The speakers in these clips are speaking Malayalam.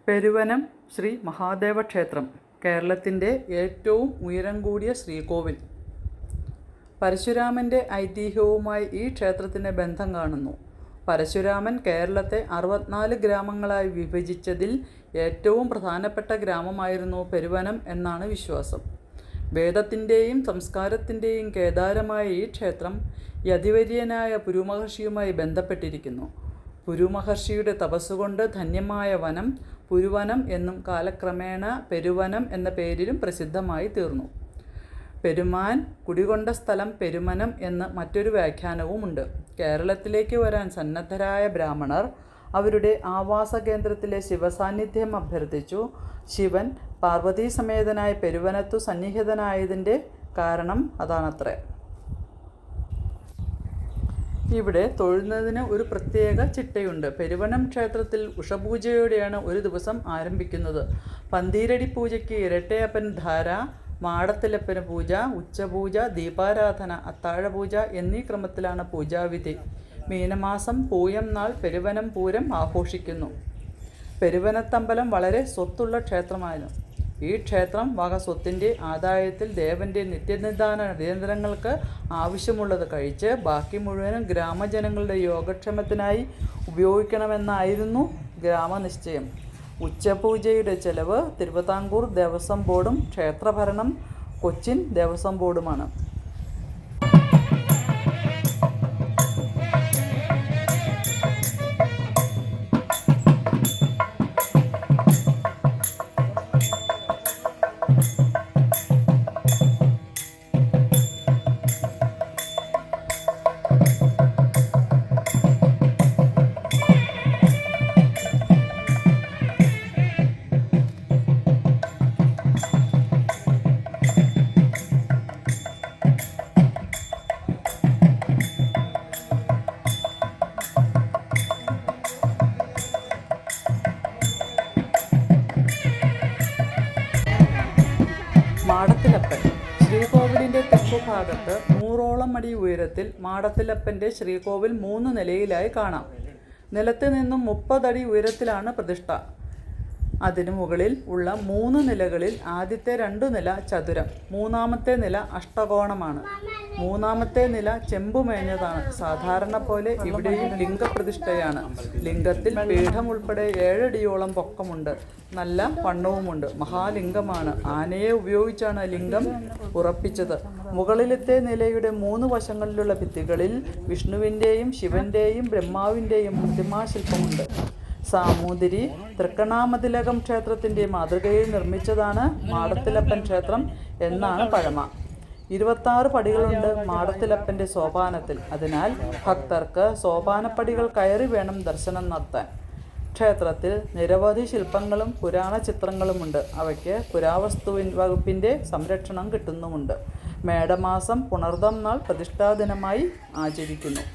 പെരുവനം ശ്രീ മഹാദേവ ക്ഷേത്രം കേരളത്തിൻ്റെ ഏറ്റവും ഉയരം കൂടിയ ശ്രീകോവിൽ. പരശുരാമൻ്റെ ഐതിഹ്യവുമായി ഈ ക്ഷേത്രത്തിന് ബന്ധം കാണുന്നു. പരശുരാമൻ കേരളത്തെ 64 ഗ്രാമങ്ങളായി വിഭജിച്ചതിൽ ഏറ്റവും പ്രധാനപ്പെട്ട ഗ്രാമമായിരുന്നു പെരുവനം എന്നാണ് വിശ്വാസം. വേദത്തിൻ്റെയും സംസ്കാരത്തിൻ്റെയും കേദാരമായ ഈ ക്ഷേത്രം യതിവര്യനായ പുരുമഹർഷിയുമായി ബന്ധപ്പെട്ടിരിക്കുന്നു. പുരുമഹർഷിയുടെ തപസ്സുകൊണ്ട് ധന്യമായ വനം പുരുവനം എന്നും കാലക്രമേണ പെരുവനം എന്ന പേരിലും പ്രസിദ്ധമായി തീർന്നു. പെരുമാൻ കുടികൊണ്ട സ്ഥലം പെരുമനം എന്ന് മറ്റൊരു വ്യാഖ്യാനവുമുണ്ട്. കേരളത്തിലേക്ക് വരാൻ സന്നദ്ധരായ ബ്രാഹ്മണർ അവരുടെ ആവാസ കേന്ദ്രത്തിലെ ശിവസാന്നിധ്യം അഭ്യർത്ഥിച്ചു. ശിവൻ പാർവതീസമേതനായി പെരുവനത്തു സന്നിഹിതനായതിൻ്റെ കാരണം അതാണത്രേ. ഇവിടെ തൊഴുന്നതിന് ഒരു പ്രത്യേക ചിട്ടയുണ്ട്. പെരുവനം ക്ഷേത്രത്തിൽ ഉഷപൂജയോടെയാണ് ഒരു ദിവസം ആരംഭിക്കുന്നത്. പന്തീരടി പൂജയ്ക്ക് ഇരട്ടയപ്പൻ ധാര, മാടത്തിലപ്പന് പൂജ, ഉച്ചപൂജ, ദീപാരാധന, അത്താഴപൂജ എന്നീ ക്രമത്തിലാണ് പൂജാവിധി. മീനമാസം പൂയം നാൾ പെരുവനം പൂരം ആഘോഷിക്കുന്നു. പെരുവനത്തമ്പലം വളരെ സ്വത്തുള്ള ക്ഷേത്രമായിരുന്നു. ഈ ക്ഷേത്രം വക സ്വത്തിൻ്റെ ആദായത്തിൽ ദേവൻ്റെ നിത്യനിദാന നിരന്തരങ്ങൾക്ക് ആവശ്യമുള്ളത് കഴിച്ച് ബാക്കി മുഴുവനും ഗ്രാമജനങ്ങളുടെ യോഗക്ഷേമത്തിനായി ഉപയോഗിക്കണമെന്നായിരുന്നു ഗ്രാമനിശ്ചയം. ഉച്ചപൂജയുടെ ചെലവ് തിരുവിതാംകൂർ ദേവസ്വം ബോർഡും ക്ഷേത്രഭരണം കൊച്ചിൻ ദേവസ്വം ബോർഡുമാണ്. മാടത്തിലപ്പൻ ശ്രീകോവിലിൻ്റെ തെക്കുഭാഗത്ത് 100ഓളം അടി ഉയരത്തിൽ മാടത്തിലപ്പൻ്റെ ശ്രീകോവിൽ 3 നിലയിലായി കാണാം. നിലത്ത് നിന്നും 30 അടി ഉയരത്തിലാണ് പ്രതിഷ്ഠ. അതിനു മുകളിൽ ഉള്ള 3 നിലകളിൽ ആദ്യത്തെ 2 നില ചതുരം, മൂന്നാമത്തെ നില അഷ്ടകോണമാണ്. മൂന്നാമത്തെ നില ചെമ്പുമേഞ്ഞതാണ്. സാധാരണ പോലെ ഇവിടെയും ലിംഗപ്രതിഷ്ഠയാണ്. ലിംഗത്തിൽ പീഠം ഉൾപ്പെടെ 7 അടിയോളം പൊക്കമുണ്ട്. നല്ല വണ്ണവുമുണ്ട്. മഹാലിംഗമാണ്. ആനയെ ഉപയോഗിച്ചാണ് ലിംഗം ഉറപ്പിച്ചത്. മുകളിലത്തെ നിലയുടെ 3 വശങ്ങളിലുള്ള ഭിത്തികളിൽ വിഷ്ണുവിൻ്റെയും ശിവൻ്റെയും ബ്രഹ്മാവിൻ്റെയും പ്രതിമാശില്പമുണ്ട്. സാമൂതിരി തൃക്കണാമതിലകം ക്ഷേത്രത്തിൻ്റെ മാതൃകയിൽ നിർമ്മിച്ചതാണ് മാടത്തിലപ്പൻ ക്ഷേത്രം എന്നാണ് പഴമ. 26 പടികളുണ്ട് മാടത്തിലപ്പൻ്റെ സോപാനത്തിൽ. അതിനാൽ ഭക്തർക്ക് സോപാനപ്പടികൾ കയറി വേണം ദർശനം നടത്താൻ. ക്ഷേത്രത്തിൽ നിരവധി ശില്പങ്ങളും പുരാണ ചിത്രങ്ങളുമുണ്ട്. അവയ്ക്ക് പുരാവസ്തു വകുപ്പിൻ്റെ സംരക്ഷണം കിട്ടുന്നുമുണ്ട്. മേടമാസം പുണർദം നാൾ പ്രതിഷ്ഠാദിനമായി ആചരിക്കുന്നു.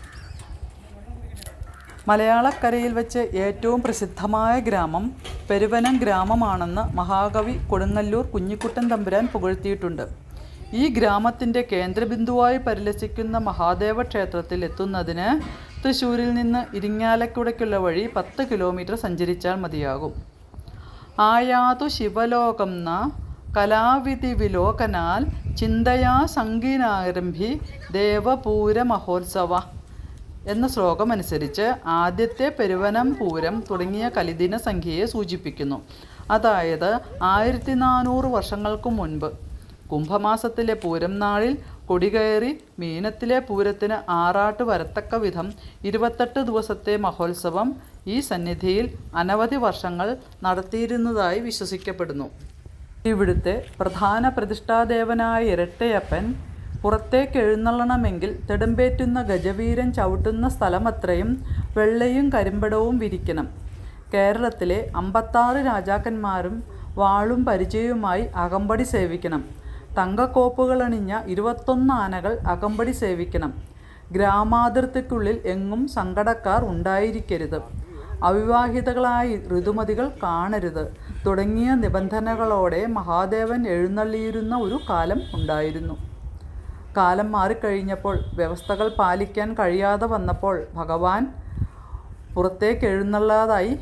മലയാളക്കരയിൽ വെച്ച് ഏറ്റവും പ്രസിദ്ധമായ ഗ്രാമം പെരുവനം ഗ്രാമമാണെന്ന് മഹാകവി കൊടുങ്ങല്ലൂർ കുഞ്ഞിക്കുട്ടൻ തമ്പുരാൻ പുകഴ്ത്തിയിട്ടുണ്ട്. ഈ ഗ്രാമത്തിൻ്റെ കേന്ദ്രബിന്ദുവായി പരിലസിക്കുന്ന മഹാദേവ ക്ഷേത്രത്തിൽ എത്തുന്നതിന് തൃശ്ശൂരിൽ നിന്ന് ഇരിങ്ങാലക്കുടയ്ക്കുള്ള വഴി 10 കിലോമീറ്റർ സഞ്ചരിച്ചാൽ മതിയാകും. ആയാതു ശിവലോകം ന കലാവിധി വിലോകനാൽ ചിന്തയാ സംഗീനാരംഭി ദേവപൂര മഹോത്സവ എന്ന ശ്ലോകം അനുസരിച്ച് ആദ്യത്തെ പെരുവനം പൂരം തുടങ്ങിയ കലിദിന സംഖ്യയെ സൂചിപ്പിക്കുന്നു. അതായത് 1400 വർഷങ്ങൾക്കു മുൻപ് കുംഭമാസത്തിലെ പൂരം നാളിൽ കൊടികയറി മീനത്തിലെ പൂരത്തിന് ആറാട്ട് വരത്തക്ക വിധം 28 ദിവസത്തെ മഹോത്സവം ഈ സന്നിധിയിൽ അനവധി വർഷങ്ങൾ നടത്തിയിരുന്നതായി വിശ്വസിക്കപ്പെടുന്നു. ഇവിടുത്തെ പ്രധാന പ്രതിഷ്ഠാദേവനായ ഇരട്ടയപ്പൻ പുറത്തേക്ക് എഴുന്നള്ളണമെങ്കിൽ തിടമ്പേറ്റുന്ന ഗജവീരൻ ചവിട്ടുന്ന സ്ഥലമത്രയും വെള്ളയും കരിമ്പടവും വിരിക്കണം. കേരളത്തിലെ 56 രാജാക്കന്മാരും വാളും പരിചയവുമായി അകമ്പടി സേവിക്കണം. തങ്കക്കോപ്പുകളണിഞ്ഞ 21 ആനകൾ അകമ്പടി സേവിക്കണം. ഗ്രാമാതിർത്തിക്കുള്ളിൽ എങ്ങും സങ്കടക്കാർ ഉണ്ടായിരിക്കരുത്. അവിവാഹിതകളായ ഋതുമതികൾ കാണരുത് തുടങ്ങിയ നിബന്ധനകളോടെ മഹാദേവൻ എഴുന്നള്ളിയിരുന്ന ഒരു കാലം ഉണ്ടായിരുന്നു. കാലം മാറിക്കഴിഞ്ഞപ്പോൾ വ്യവസ്ഥകൾ പാലിക്കാൻ കഴിയാതെ വന്നപ്പോൾ ഭഗവാൻ പുറത്തേക്ക് എഴുന്നള്ളാതായി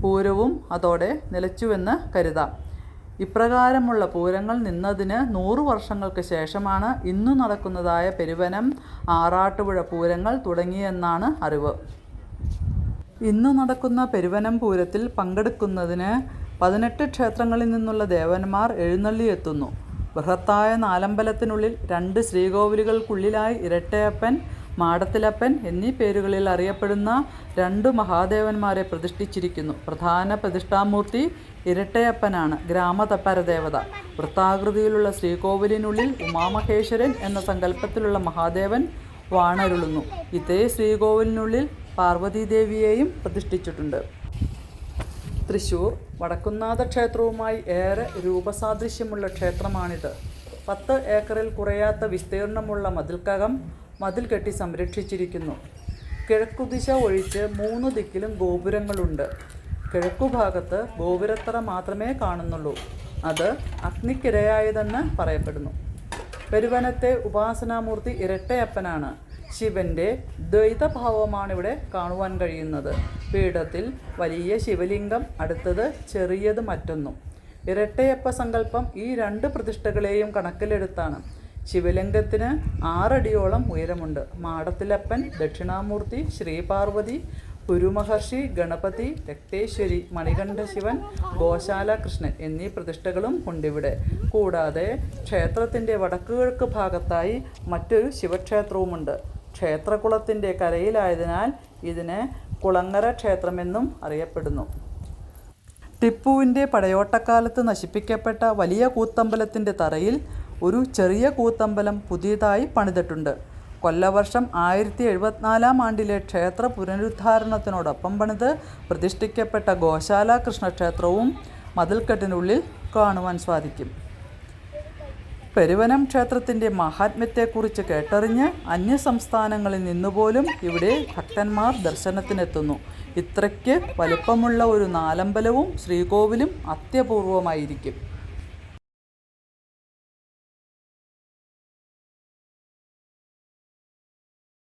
പൂരവും അതോടെ നിലച്ചുവെന്ന് കരുതാം. ഇപ്രകാരമുള്ള പൂരങ്ങൾ നിന്നതിന് 100 വർഷങ്ങൾക്ക് ശേഷമാണ് ഇന്നു നടക്കുന്നതായ പെരുവനം, ആറാട്ടുപുഴ പൂരങ്ങൾ തുടങ്ങിയെന്നാണ് അറിവ്. ഇന്നു നടക്കുന്ന പെരുവനം പൂരത്തിൽ പങ്കെടുക്കുന്നതിന് 18 ക്ഷേത്രങ്ങളിൽ നിന്നുള്ള ദേവന്മാർ എഴുന്നള്ളിയെത്തുന്നു. ബൃഹത്തായ നാലമ്പലത്തിനുള്ളിൽ 2 ശ്രീകോവിലുകൾക്കുള്ളിലായി ഇരട്ടയപ്പൻ, മാടത്തിലപ്പൻ എന്നീ പേരുകളിൽ അറിയപ്പെടുന്ന 2 മഹാദേവന്മാരെ പ്രതിഷ്ഠിച്ചിരിക്കുന്നു. പ്രധാന പ്രതിഷ്ഠാമൂർത്തി ഇരട്ടയപ്പനാണ്, ഗ്രാമപരദേവത. വൃത്താകൃതിയിലുള്ള ശ്രീകോവിലിനുള്ളിൽ ഉമാമഹേശ്വരൻ എന്ന സങ്കല്പത്തിലുള്ള മഹാദേവൻ വാണരുളുന്നു. ഇതേ ശ്രീകോവിലിനുള്ളിൽ പാർവതീദേവിയെയും പ്രതിഷ്ഠിച്ചിട്ടുണ്ട്. തൃശ്ശൂർ വടക്കുംനാഥ ക്ഷേത്രവുമായി ഏറെ രൂപസാദൃശ്യമുള്ള ക്ഷേത്രമാണിത്. 10 ഏക്കറിൽ കുറയാത്ത വിസ്തീർണമുള്ള മതിൽക്കകം മതിൽ കെട്ടി സംരക്ഷിച്ചിരിക്കുന്നു. കിഴക്കുദിശ ഒഴിച്ച് 3 ദിക്കിലും ഗോപുരങ്ങളുണ്ട്. കിഴക്കുഭാഗത്ത് ഗോപുരത്തറ മാത്രമേ കാണുന്നുള്ളൂ. അത് അഗ്നിക്കിരയായതെന്ന് പറയപ്പെടുന്നു. പെരുവനത്തെ ഉപാസനാമൂർത്തി ഇരട്ടയപ്പനാണ്. ശിവന്റെ ദ്വൈതഭാവമാണിവിടെ കാണുവാൻ കഴിയുന്നത്. പീഠത്തിൽ വലിയ ശിവലിംഗം, അടുത്തത് ചെറിയത് മറ്റൊന്നും. ഇരട്ടയപ്പ സങ്കല്പം ഈ 2 പ്രതിഷ്ഠകളെയും കണക്കിലെടുത്താണ്. ശിവലിംഗത്തിന് 6 അടിയോളം ഉയരമുണ്ട്. മാടത്തിലപ്പൻ, ദക്ഷിണാമൂർത്തി, ശ്രീപാർവതി, ഗുരുമഹർഷി, ഗണപതി, രക്തേശ്വരി, മണികണ്ഠശിവൻ, ഗോശാല കൃഷ്ണൻ എന്നീ പ്രതിഷ്ഠകളും ഉണ്ടിവിടെ. കൂടാതെ ക്ഷേത്രത്തിൻ്റെ വടക്കുകിഴക്ക് ഭാഗത്തായി മറ്റൊരു ശിവക്ഷേത്രവുമുണ്ട്. ക്ഷേത്രകുളത്തിൻ്റെ കരയിലായതിനാൽ ഇതിന് കുളങ്ങര ക്ഷേത്രമെന്നും അറിയപ്പെടുന്നു. ടിപ്പുവിൻ്റെ പടയോട്ടക്കാലത്ത് നശിപ്പിക്കപ്പെട്ട വലിയ കൂത്തമ്പലത്തിൻ്റെ തറയിൽ ഒരു ചെറിയ കൂത്തമ്പലം പുതിയതായി പണിതിട്ടുണ്ട്. കൊല്ലവർഷം 1074 ആണ്ടിലെ ക്ഷേത്ര പുനരുദ്ധാരണത്തിനോടൊപ്പം പണിത് പ്രതിഷ്ഠിക്കപ്പെട്ട ഗോശാല കൃഷ്ണക്ഷേത്രവും മതിൽക്കെട്ടിനുള്ളിൽ കാണുവാൻ സാധിക്കും. പെരുവനം ക്ഷേത്രത്തിൻ്റെ മഹാത്മ്യത്തെക്കുറിച്ച് കേട്ടറിഞ്ഞ് അന്യസംസ്ഥാനങ്ങളിൽ നിന്നുപോലും ഇവിടെ ഭക്തന്മാർ ദർശനത്തിനെത്തുന്നു. ഇത്രയ്ക്ക് വലുപ്പമുള്ള ഒരു നാലമ്പലവും ശ്രീകോവിലും അത്യപൂർവമായിരിക്കും.